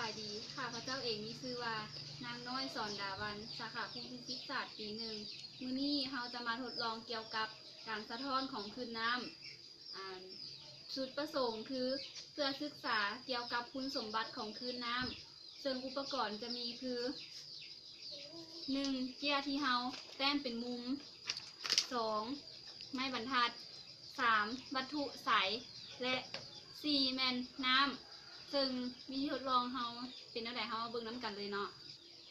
ายดีค่ะพระเจ้าเองมีชื่อว่านางน้อยสอนดาวันสาขาภูมิศิษศาสตร์ปีหนึ่งมื้อนี้เราจะมาทดลองเกี่ยวกับการสะท้อนของคลื่นน้ำจุดประสงค์คือเพื่อศึกษาเกี่ยวกับคุณสมบัติของคลื่นน้ำซึ่งอุปกรณ์จะมีคือ 1. เกียร์ที่เราแต้มเป็นมุม 2. ไม้บรรทัด 3. วัตถุใสและ 4. แมนน้ำซึ่งวิธีทดลองเราเป็นอะไรเรามาเบิ่งน้ำกันเลยเนาะ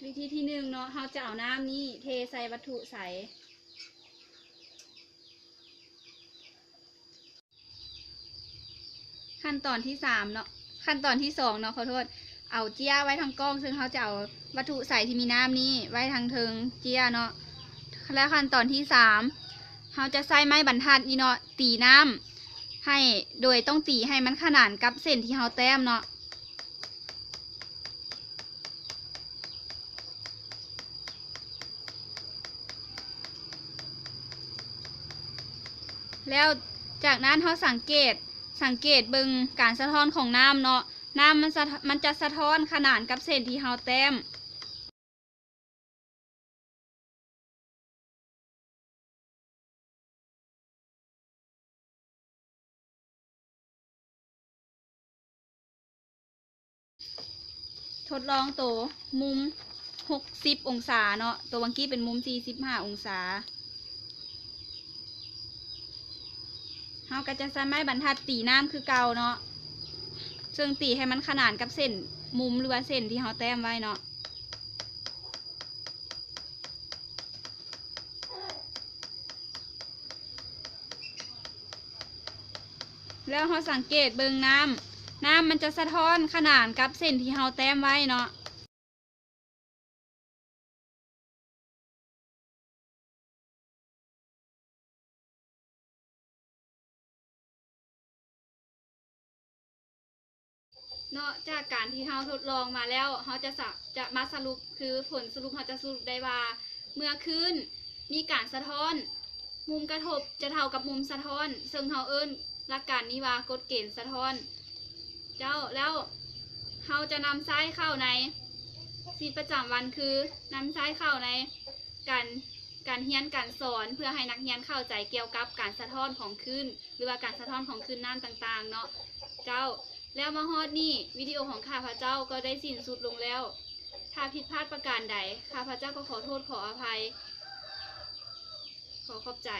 วิธีที่ 1เนาะเราจะเอาน้ำนี้เทใส่วัตถุใสขั้นตอนที่3เนาะขั้นตอนที่2เนาะขอโทษเอาเจียไว้ทางกล้องซึ่งเขาจะเอาวัตถุใสที่มีน้ำนี้ไว้ทางเทิงเจียเนาะและขั้นตอนที่3เขาจะใส่ไม้บรรทัดนี่เนาะตีน้ำให้โดยต้องตีให้มันขนานกับเส้นที่เขาแต้มเนาะแล้วจากนั้นเขาสังเกตเบิ่งการสะท้อนของน้ำเนาะน้ำมันจะสะท้อนขนานกับเส้นที่เขาแต้มทดลองตัวมุม60องศาเนาะตัวเมื่อกี้เป็นมุม45องศาเราก็จะใช้ไม้บรรทัดตีน้ำคือเก่าเนาะซึ่งตีให้มันขนานกับเส้นมุมหรือว่าเส้นที่เราแต้มไว้เนาะแล้วเราสังเกตเบิ่งน้ำมันจะสะท้อนขนานกับเส้นที่เราแต้มไว้เนาะจากการที่เราทดลองมาแล้วเราจะมาสรุปคือผลสรุปเราจะสรุปได้ว่าเมื่อคลื่นมีการสะท้อนมุมกระทบจะเท่ากับมุมสะท้อนซึ่งเราเอิ้นหลักการนี้ว่ากฎเกณฑ์สะท้อนแล้วเราจะนำซ้ายเข้าในชีวิตประจำวันคือนำซ้ายเข้าในการเรียนการสอนเพื่อให้นักเรียนเข้าใจเกี่ยวกับการสะท้อนของคลื่นหรือว่าการสะท้อนของคลื่นน้ำต่างๆเนาะแล้วมาฮอดนี่วิดีโอของข้าพเจ้าก็ได้สิ้นสุดลงแล้วถ้าผิดพลาดประการใดข้าพเจ้าก็ขอโทษขออภัยขอขอบใจ